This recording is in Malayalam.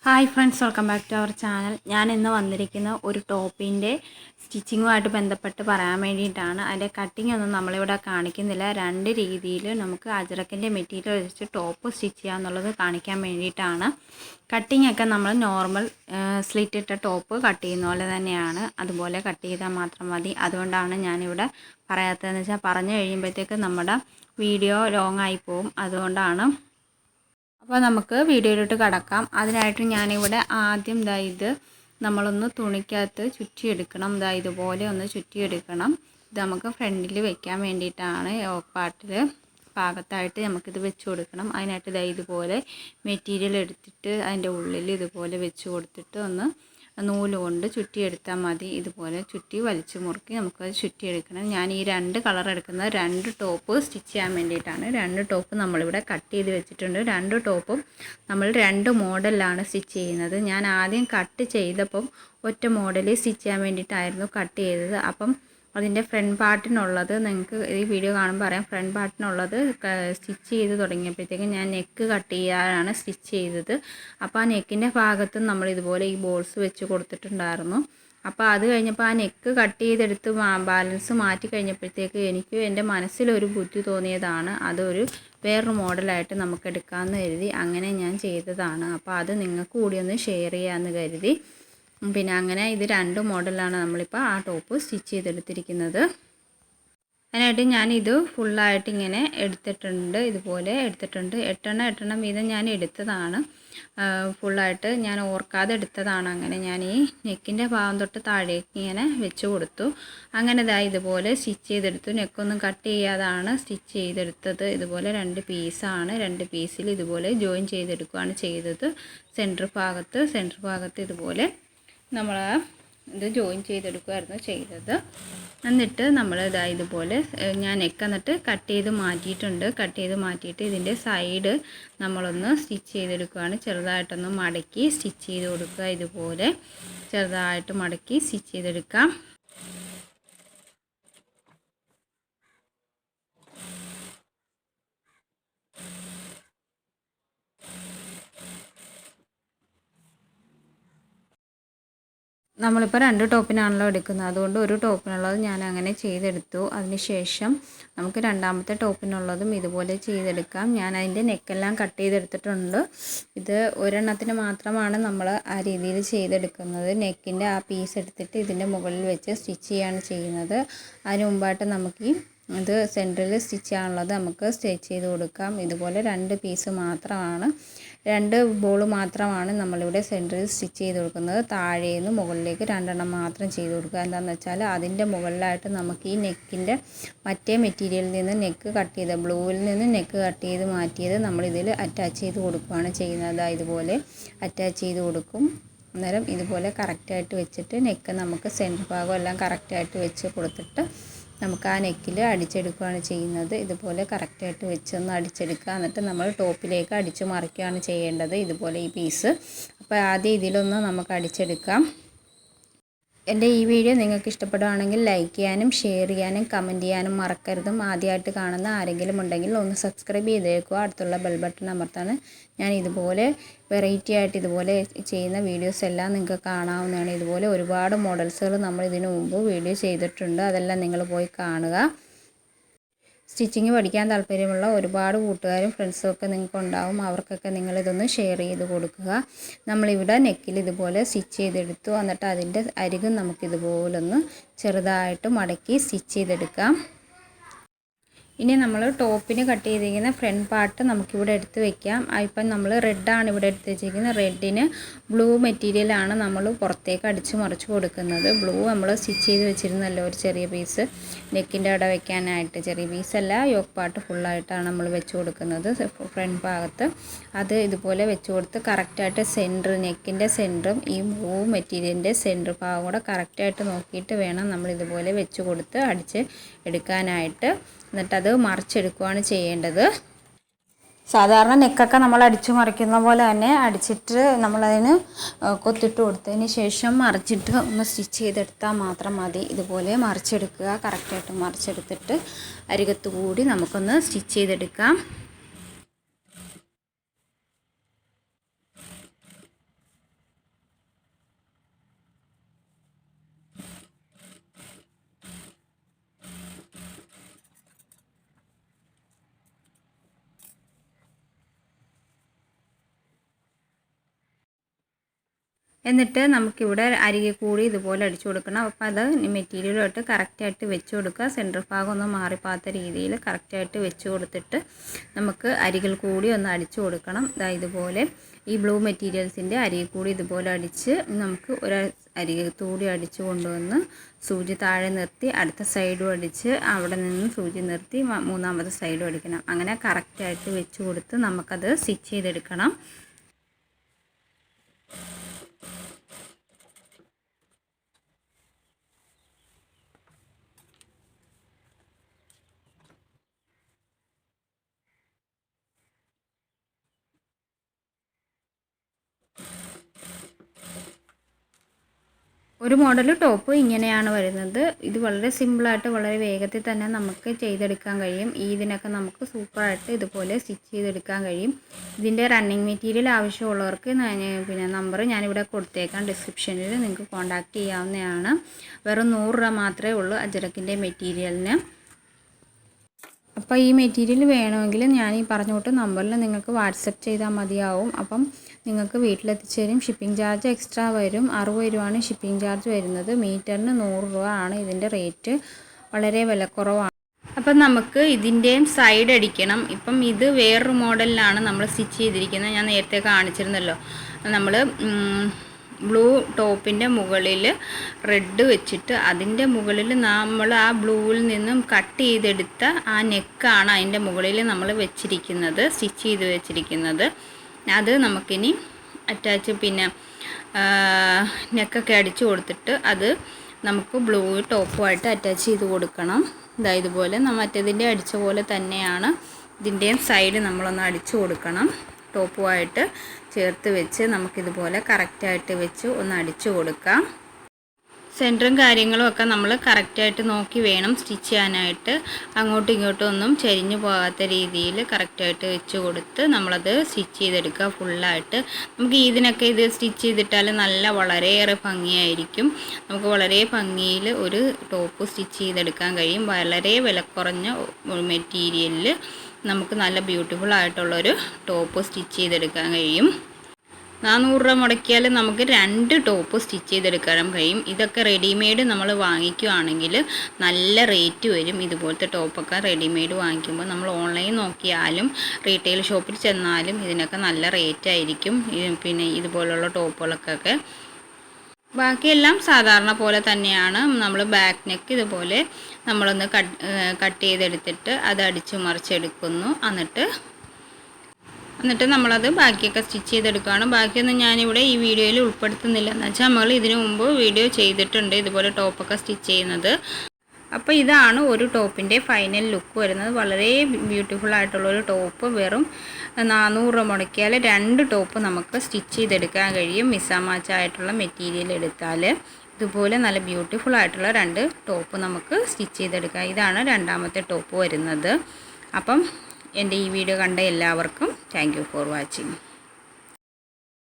Hi friends, welcome back to our channel. ഞാൻ ഇന്ന് വന്നിരിക്കുന്ന ഒരു ടോപ്പിൻ്റെ സ്റ്റിച്ചിങ്ങുമായിട്ട് ബന്ധപ്പെട്ട് പറയാൻ വേണ്ടിയിട്ടാണ്. അതിൻ്റെ കട്ടിംഗ് ഒന്നും നമ്മളിവിടെ കാണിക്കുന്നില്ല. രണ്ട് രീതിയിൽ നമുക്ക് അജ്രക്കിൻ്റെ മെറ്റീരിയൽ വെച്ച് ടോപ്പ് സ്റ്റിച്ച് ചെയ്യാമെന്നുള്ളത് കാണിക്കാൻ വേണ്ടിയിട്ടാണ്. കട്ടിംഗ് ഒക്കെ നമ്മൾ നോർമൽ സ്ലിറ്റ് ഇട്ട ടോപ്പ് കട്ട് ചെയ്യുന്ന പോലെ തന്നെയാണ്. അതുപോലെ കട്ട് ചെയ്താൽ മാത്രം മതി. അതുകൊണ്ടാണ് ഞാനിവിടെ പറയാത്തതെന്ന് വെച്ചാൽ പറഞ്ഞു കഴിയുമ്പോഴത്തേക്ക് നമ്മുടെ വീഡിയോ ലോങ് ആയി പോകും. അതുകൊണ്ടാണ്. അപ്പോൾ നമുക്ക് വീഡിയോയിലോട്ട് കടക്കാം. അതിനായിട്ട് ഞാനിവിടെ ആദ്യം ഇത് നമ്മളൊന്ന് തുണിക്കകത്ത് ചുറ്റിയെടുക്കണം. ഇതുപോലെ ഒന്ന് ചുറ്റിയെടുക്കണം. ഇത് നമുക്ക് ഫ്രണ്ടിൽ വെക്കാൻ വേണ്ടിയിട്ടാണ്. പാട്ടിൽ ഭാഗത്തായിട്ട് നമുക്കിത് വെച്ച് കൊടുക്കണം. അതിനായിട്ട് ഇതുപോലെ മെറ്റീരിയൽ എടുത്തിട്ട് അതിൻ്റെ ഉള്ളിൽ ഇതുപോലെ വെച്ച് കൊടുത്തിട്ട് ഒന്ന് നൂല് കൊണ്ട് ചുറ്റിയെടുത്താൽ മതി. ഇതുപോലെ ചുറ്റി വലിച്ചു മുറുക്കി നമുക്കത് ചുറ്റിയെടുക്കണം. ഞാൻ ഈ രണ്ട് കളർ എടുക്കുന്നത് രണ്ട് ടോപ്പ് സ്റ്റിച്ച് ചെയ്യാൻ വേണ്ടിയിട്ടാണ്. രണ്ട് ടോപ്പ് നമ്മളിവിടെ കട്ട് ചെയ്ത് വെച്ചിട്ടുണ്ട്. രണ്ട് ടോപ്പും നമ്മൾ രണ്ട് മോഡലിലാണ് സ്റ്റിച്ച് ചെയ്യുന്നത്. ഞാൻ ആദ്യം കട്ട് ചെയ്തപ്പം ഒറ്റ മോഡലിൽ സ്റ്റിച്ച് ചെയ്യാൻ വേണ്ടിയിട്ടായിരുന്നു കട്ട് ചെയ്തത്. അപ്പം അതിൻ്റെ ഫ്രണ്ട് പാർട്ടിനുള്ളത് നിങ്ങൾക്ക് ഈ വീഡിയോ കാണുമ്പോൾ അറിയാം. ഫ്രണ്ട് പാർട്ടിനുള്ളത് സ്റ്റിച്ച് ചെയ്ത് തുടങ്ങിയപ്പോഴത്തേക്കും ഞാൻ നെക്ക് കട്ട് ചെയ്യാനാണ് സ്റ്റിച്ച് ചെയ്തത്. അപ്പോൾ ആ നെക്കിൻ്റെ ഭാഗത്തും നമ്മൾ ഇതുപോലെ ഈ ബോൾസ് വെച്ച് കൊടുത്തിട്ടുണ്ടായിരുന്നു. അപ്പോൾ അത് കഴിഞ്ഞപ്പോൾ ആ നെക്ക് കട്ട് ചെയ്തെടുത്ത് ബാലൻസ് മാറ്റി കഴിഞ്ഞപ്പോഴത്തേക്ക് എനിക്ക് എൻ്റെ മനസ്സിലൊരു ബുദ്ധി തോന്നിയതാണ്. അതൊരു വേറൊരു മോഡലായിട്ട് നമുക്ക് എടുക്കാമെന്ന് കരുതി അങ്ങനെ ഞാൻ ചെയ്തതാണ്. അപ്പോൾ അത് നിങ്ങൾക്ക് കൂടി ഒന്ന് ഷെയർ ചെയ്യാമെന്ന് കരുതി. പിന്നെ അങ്ങനെ ഇത് രണ്ട് മോഡലാണ് നമ്മളിപ്പോൾ ആ ടോപ്പ് സ്റ്റിച്ച് ചെയ്തെടുത്തിരിക്കുന്നത്. അതിനായിട്ട് ഞാനിത് ഫുള്ളായിട്ട് ഇങ്ങനെ എടുത്തിട്ടുണ്ട്. ഇതുപോലെ എടുത്തിട്ടുണ്ട്. എട്ടെണ്ണം വീതം ഞാൻ എടുത്തതാണ്. ഫുള്ളായിട്ട് ഞാൻ ഓർക്കാതെ എടുത്തതാണ്. അങ്ങനെ ഞാൻ ഈ നെക്കിൻ്റെ ഭാഗം തൊട്ട് താഴേക്ക് ഇങ്ങനെ വെച്ച് കൊടുത്തു. അങ്ങനെ ഇതുപോലെ സ്റ്റിച്ച് ചെയ്തെടുത്തു. നെക്കൊന്നും കട്ട് ചെയ്യാതാണ് സ്റ്റിച്ച് ചെയ്തെടുത്തത്. ഇതുപോലെ രണ്ട് പീസാണ്. രണ്ട് പീസിൽ ഇതുപോലെ ജോയിൻ ചെയ്തെടുക്കുകയാണ് ചെയ്തത്. സെൻറ്റർ ഭാഗത്ത് ഇതുപോലെ നമ്മൾ ഇത് ജോയിൻ ചെയ്തെടുക്കുമായിരുന്നു ചെയ്തത്. എന്നിട്ട് നമ്മൾ ഇതുപോലെ ഞാൻ നെക്ക് എന്നിട്ട് കട്ട് ചെയ്ത് മാറ്റിയിട്ടുണ്ട്. കട്ട് ചെയ്ത് മാറ്റിയിട്ട് ഇതിൻ്റെ സൈഡ് നമ്മളൊന്ന് സ്റ്റിച്ച് ചെയ്തെടുക്കുകയാണ്. ചെറുതായിട്ടൊന്ന് മടക്കി സ്റ്റിച്ച് ചെയ്ത് കൊടുക്കുക. ഇതുപോലെ ചെറുതായിട്ട് മടക്കി സ്റ്റിച്ച് ചെയ്തെടുക്കാം. നമ്മളിപ്പോൾ രണ്ട് ടോപ്പിനാണല്ലോ എടുക്കുന്നത്. അതുകൊണ്ട് ഒരു ടോപ്പിനുള്ളത് ഞാൻ അങ്ങനെ ചെയ്തെടുത്തു. അതിനുശേഷം നമുക്ക് രണ്ടാമത്തെ ടോപ്പിനുള്ളതും ഇതുപോലെ ചെയ്തെടുക്കാം. ഞാൻ അതിൻ്റെ നെക്കെല്ലാം കട്ട് ചെയ്തെടുത്തിട്ടുണ്ട്. ഇത് ഒരെണ്ണത്തിന് മാത്രമാണ് നമ്മൾ ആ രീതിയിൽ ചെയ്തെടുക്കുന്നത്. നെക്കിൻ്റെ ആ പീസ് എടുത്തിട്ട് ഇതിൻ്റെ മുകളിൽ വെച്ച് സ്റ്റിച്ച് ചെയ്യാണ് ചെയ്യുന്നത്. അതിന് മുമ്പായിട്ട് നമുക്ക് ഇത് സെൻറ്ററിൽ സ്റ്റിച്ച് ചെയ്യാനുള്ളത് നമുക്ക് സ്റ്റിച്ച് ചെയ്ത് കൊടുക്കാം. ഇതുപോലെ രണ്ട് പീസ് മാത്രമാണ്, രണ്ട് ബോൾ മാത്രമാണ് നമ്മളിവിടെ സെൻറ്ററിൽ സ്റ്റിച്ച് ചെയ്ത് കൊടുക്കുന്നത്. താഴേന്ന് മുകളിലേക്ക് രണ്ടെണ്ണം മാത്രം ചെയ്ത് കൊടുക്കുക. എന്താണെന്ന് വെച്ചാൽ അതിൻ്റെ മുകളിലായിട്ട് നമുക്ക് ഈ നെക്കിൻ്റെ മറ്റേ മെറ്റീരിയലിൽ നിന്ന് നെക്ക് കട്ട് ചെയ്ത് ബ്ലൂവിൽ നിന്ന് നെക്ക് കട്ട് ചെയ്ത് മാറ്റിയത് നമ്മളിതിൽ അറ്റാച്ച് ചെയ്ത് കൊടുക്കുകയാണ് ചെയ്യുന്നത്. ഇതുപോലെ അറ്റാച്ച് ചെയ്ത് കൊടുക്കും. അന്നേരം ഇതുപോലെ കറക്റ്റായിട്ട് വെച്ചിട്ട് നെക്ക് നമുക്ക് സെൻറ്റർ ഭാഗം എല്ലാം കറക്റ്റായിട്ട് വെച്ച് കൊടുത്തിട്ട് നമുക്ക് ആ നെക്കിൽ അടിച്ചെടുക്കുകയാണ് ചെയ്യുന്നത്. ഇതുപോലെ കറക്റ്റായിട്ട് വെച്ചൊന്ന് അടിച്ചെടുക്കുക. എന്നിട്ട് നമ്മൾ ടോപ്പിലേക്ക് അടിച്ചു മറിക്കുകയാണ് ചെയ്യേണ്ടത്. ഇതുപോലെ ഈ പീസ് അപ്പോൾ ആദ്യം ഇതിലൊന്ന് നമുക്ക് അടിച്ചെടുക്കാം. എൻ്റെ ഈ വീഡിയോ നിങ്ങൾക്ക് ഇഷ്ടപ്പെടുകയാണെങ്കിൽ ലൈക്ക് ചെയ്യാനും ഷെയർ ചെയ്യാനും കമൻറ്റ് ചെയ്യാനും മറക്കരുതും. ആദ്യമായിട്ട് കാണുന്ന ആരെങ്കിലും ഉണ്ടെങ്കിൽ ഒന്ന് സബ്സ്ക്രൈബ് ചെയ്തേക്കുക. അടുത്തുള്ള ബെൽ ബട്ടൺ അമർത്താണ്. ഞാൻ ഇതുപോലെ വെറൈറ്റി ആയിട്ട് ഇതുപോലെ ചെയ്യുന്ന വീഡിയോസ് എല്ലാം നിങ്ങൾക്ക് കാണാവുന്നതാണ്. ഇതുപോലെ ഒരുപാട് മോഡൽസുകൾ നമ്മൾ ഇതിനു മുമ്പ് വീഡിയോ ചെയ്തിട്ടുണ്ട്. അതെല്ലാം നിങ്ങൾ പോയി കാണുക. സ്റ്റിച്ചിങ് പഠിക്കാൻ താല്പര്യമുള്ള ഒരുപാട് കൂട്ടുകാരും ഫ്രണ്ട്സും ഒക്കെ നിങ്ങൾക്ക് ഉണ്ടാവും. അവർക്കൊക്കെ നിങ്ങളിതൊന്ന് ഷെയർ ചെയ്ത് കൊടുക്കുക. നമ്മളിവിടെ നെക്കിൽ ഇതുപോലെ സ്റ്റിച്ച് ചെയ്തെടുത്തു. എന്നിട്ട് അതിൻ്റെ അരികും നമുക്കിതുപോലൊന്ന് ചെറുതായിട്ട് മടക്കി സ്റ്റിച്ച് ചെയ്തെടുക്കാം. ഇനി നമ്മൾ ടോപ്പിന് കട്ട് ചെയ്തിരിക്കുന്ന ഫ്രണ്ട് പാർട്ട് നമുക്കിവിടെ എടുത്ത് വെക്കാം. ഇപ്പം നമ്മൾ റെഡാണ് ഇവിടെ എടുത്ത് വെച്ചിരിക്കുന്നത്. റെഡിന് ബ്ലൂ മെറ്റീരിയലാണ് നമ്മൾ പുറത്തേക്ക് അടിച്ച് മറിച്ച് കൊടുക്കുന്നത്. ബ്ലൂ നമ്മൾ സ്റ്റിച്ച് ചെയ്ത് വെച്ചിരുന്നല്ലോ ഒരു ചെറിയ പീസ് നെക്കിൻ്റെ അവിടെ വെക്കാനായിട്ട്. ചെറിയ പീസല്ല, യോക്ക് പാർട്ട് ഫുള്ളായിട്ടാണ് നമ്മൾ വെച്ച് കൊടുക്കുന്നത് ഫ്രണ്ട് ഭാഗത്ത്. അത് ഇതുപോലെ വെച്ച് കൊടുത്ത് കറക്റ്റായിട്ട് സെൻറ്റർ നെക്കിൻ്റെ സെൻറ്ററും ഈ ബ്ലൂ മെറ്റീരിയലിൻ്റെ സെൻറ്റർ ഭാഗം കൂടെ കറക്റ്റായിട്ട് നോക്കിയിട്ട് വേണം നമ്മൾ ഇതുപോലെ വെച്ച് കൊടുത്ത് അടിച്ച് എടുക്കാനായിട്ട്. എന്നിട്ടത് മറിച്ചെടുക്കുകയാണ് ചെയ്യേണ്ടത്. സാധാരണ നെക്കൊക്കെ നമ്മൾ അടിച്ചു മറിക്കുന്ന പോലെ തന്നെ അടിച്ചിട്ട് നമ്മളതിന് കൊത്തിട്ട് കൊടുത്തതിന് ശേഷം മറിച്ചിട്ട് ഒന്ന് സ്റ്റിച്ച് ചെയ്തെടുത്താൽ മാത്രം മതി. ഇതുപോലെ മറിച്ചെടുക്കുക. കറക്റ്റായിട്ട് മറിച്ചെടുത്തിട്ട് അരികത്ത് കൂടി നമുക്കൊന്ന് സ്റ്റിച്ച് ചെയ്തെടുക്കാം. എന്നിട്ട് നമുക്കിവിടെ അരികെ കൂടി ഇതുപോലെ അടിച്ചു കൊടുക്കണം. അപ്പോൾ അത് മെറ്റീരിയലോട്ട് കറക്റ്റായിട്ട് വെച്ച് കൊടുക്കുക. സെൻറ്റർ ഭാഗം ഒന്നും മാറിപ്പോകാത്ത രീതിയിൽ കറക്റ്റായിട്ട് വെച്ച് കൊടുത്തിട്ട് നമുക്ക് അരികിൽ കൂടി ഒന്ന് അടിച്ചു കൊടുക്കണം. ഇതുപോലെ ഈ ബ്ലൂ മെറ്റീരിയൽസിൻ്റെ അരികിൽ കൂടി ഇതുപോലെ അടിച്ച് നമുക്ക് ഒരു അരികത്തൂടി അടിച്ചു കൊണ്ടുവന്ന് സൂചി താഴെ നിർത്തി അടുത്ത സൈഡും അടിച്ച് അവിടെ നിന്ന് സൂചി നിർത്തി മൂന്നാമത്തെ സൈഡും അടിക്കണം. അങ്ങനെ കറക്റ്റായിട്ട് വെച്ച് കൊടുത്ത് നമുക്കത് സ്റ്റിച്ച് ചെയ്തെടുക്കണം. ഒരു മോഡൽ ടോപ്പ് ഇങ്ങനെയാണ് വരുന്നത്. ഇത് വളരെ സിമ്പിളായിട്ട് വളരെ വേഗത്തിൽ തന്നെ നമുക്ക് ചെയ്തെടുക്കാൻ കഴിയും. ഇതിനൊക്കെ നമുക്ക് സൂപ്പറായിട്ട് ഇതുപോലെ സ്റ്റിച്ച് ചെയ്തെടുക്കാൻ കഴിയും. ഇതിൻ്റെ റണ്ണിങ് മെറ്റീരിയൽ ആവശ്യമുള്ളവർക്ക് നമ്പർ ഞാനിവിടെ കൊടുത്തേക്കാം ഡിസ്ക്രിപ്ഷനിൽ, നിങ്ങൾക്ക് കോൺടാക്റ്റ് ചെയ്യാവുന്നതാണ്. വെറും 100 രൂപ മാത്രമേ ഉള്ളൂ അജ്രക്കിൻ്റെ മെറ്റീരിയലിന്. അപ്പോൾ ഈ മെറ്റീരിയൽ വേണമെങ്കിൽ ഞാൻ ഈ പറഞ്ഞോട്ട് നമ്പറിൽ നിങ്ങൾക്ക് വാട്സപ്പ് ചെയ്താൽ മതിയാവും. അപ്പം നിങ്ങൾക്ക് വീട്ടിലെത്തിച്ച് തരും. ഷിപ്പിംഗ് ചാർജ് എക്സ്ട്രാ വരും. 60 രൂപയാണ് ഷിപ്പിംഗ് ചാർജ് വരുന്നത്. മീറ്ററിന് 100 രൂപ ആണ് ഇതിൻ്റെ റേറ്റ്. വളരെ വിലക്കുറവാണ്. അപ്പം നമുക്ക് ഇതിൻ്റെയും സൈഡ് അടിക്കണം. ഇപ്പം ഇത് വേറൊരു മോഡലിലാണ് നമ്മൾ സ്റ്റിച്ച് ചെയ്തിരിക്കുന്നത്. ഞാൻ നേരത്തെ കാണിച്ചിരുന്നല്ലോ. നമ്മൾ ബ്ലൂ ടോപ്പിൻ്റെ മുകളിൽ റെഡ് വെച്ചിട്ട് അതിൻ്റെ മുകളിൽ നമ്മൾ ആ ബ്ലൂവിൽ നിന്നും കട്ട് ചെയ്തെടുത്ത ആ നെക്കാണ് അതിൻ്റെ മുകളിൽ നമ്മൾ വെച്ചിരിക്കുന്നത്, സ്റ്റിച്ച് ചെയ്ത് വെച്ചിരിക്കുന്നത്. അത് നമുക്കിനി അറ്റാച്ച് നെക്കൊക്കെ അടിച്ചു കൊടുത്തിട്ട് അത് നമുക്ക് ബ്ലൂ ടോപ്പുമായിട്ട് അറ്റാച്ച് ചെയ്ത് കൊടുക്കണം. ഇതുപോലെ മറ്റേതിൻ്റെ അടിച്ച പോലെ തന്നെയാണ് ഇതിൻ്റെയും സൈഡ് നമ്മളൊന്ന് അടിച്ചു കൊടുക്കണം. ടോപ്പുമായിട്ട് ചേർത്ത് വെച്ച് നമുക്കിതുപോലെ കറക്റ്റായിട്ട് വെച്ച് ഒന്ന് അടിച്ചു കൊടുക്കാം. സെൻറ്ററും കാര്യങ്ങളും ഒക്കെ നമ്മൾ കറക്റ്റായിട്ട് നോക്കി വേണം സ്റ്റിച്ച് ചെയ്യാനായിട്ട്. അങ്ങോട്ടും ഇങ്ങോട്ടും ഒന്നും ചരിഞ്ഞു പോകാത്ത രീതിയിൽ കറക്റ്റായിട്ട് വെച്ച് കൊടുത്ത് നമ്മളത് സ്റ്റിച്ച് ചെയ്തെടുക്കുക ഫുള്ളായിട്ട്. നമുക്ക് ഇതിനൊക്കെ ഇത് സ്റ്റിച്ച് ചെയ്തിട്ടാൽ വളരെയേറെ ഭംഗിയായിരിക്കും. നമുക്ക് വളരെ ഭംഗിയിൽ ഒരു ടോപ്പ് സ്റ്റിച്ച് ചെയ്തെടുക്കാൻ കഴിയും. വളരെ വിലക്കുറഞ്ഞ മെറ്റീരിയലിൽ നമുക്ക് നല്ല ബ്യൂട്ടിഫുൾ ആയിട്ടുള്ളൊരു ടോപ്പ് സ്റ്റിച്ച് ചെയ്തെടുക്കാൻ കഴിയും. 400 രൂപ മുടക്കിയാൽ നമുക്ക് 2 ടോപ്പ് സ്റ്റിച്ച് ചെയ്തെടുക്കാൻ കഴിയും. ഇതൊക്കെ റെഡിമെയ്ഡ് നമ്മൾ വാങ്ങിക്കുകയാണെങ്കിൽ നല്ല റേറ്റ് വരും. ഇതുപോലത്തെ ടോപ്പൊക്കെ റെഡിമെയ്ഡ് വാങ്ങിക്കുമ്പോൾ നമ്മൾ ഓൺലൈൻ നോക്കിയാലും റീറ്റെയിൽ ഷോപ്പിൽ ചെന്നാലും ഇതിനൊക്കെ നല്ല റേറ്റ് ആയിരിക്കും. ഇതുപോലുള്ള ടോപ്പുകൾക്കൊക്കെ ബാക്കിയെല്ലാം സാധാരണ പോലെ തന്നെയാണ്. നമ്മൾ ബാക്ക് നെക്ക് ഇതുപോലെ നമ്മളൊന്ന് കട്ട് ചെയ്തെടുത്തിട്ട് അത് അടിച്ചു മറിച്ചെടുക്കുന്നു. എന്നിട്ട് നമ്മളത് ബാക്കിയൊക്കെ സ്റ്റിച്ച് ചെയ്തെടുക്കുകയാണ്. ബാക്കിയൊന്നും ഞാനിവിടെ ഈ വീഡിയോയിൽ ഉൾപ്പെടുത്തുന്നില്ല. എന്ന് വെച്ചാൽ നമ്മൾ ഇതിനു മുമ്പ് വീഡിയോ ചെയ്തിട്ടുണ്ട് ഇതുപോലെ ടോപ്പൊക്കെ സ്റ്റിച്ച് ചെയ്യുന്നത്. അപ്പോൾ ഇതാണ് ഒരു ടോപ്പിൻ്റെ ഫൈനൽ ലുക്ക് വരുന്നത്. വളരെ ബ്യൂട്ടിഫുൾ ആയിട്ടുള്ളൊരു ടോപ്പ്. വെറും 400 രൂപ മുടക്കിയാൽ 2 ടോപ്പ് നമുക്ക് സ്റ്റിച്ച് ചെയ്തെടുക്കാൻ കഴിയും. മിസ്സാമാച്ച് ആയിട്ടുള്ള മെറ്റീരിയൽ എടുത്താൽ ഇതുപോലെ നല്ല ബ്യൂട്ടിഫുൾ ആയിട്ടുള്ള 2 ടോപ്പ് നമുക്ക് സ്റ്റിച്ച് ചെയ്തെടുക്കാം. ഇതാണ് രണ്ടാമത്തെ ടോപ്പ് വരുന്നത്. അപ്പം എൻ്റെ ഈ വീഡിയോ കണ്ട എല്ലാവർക്കും താങ്ക് യു ഫോർ വാച്ചിങ്.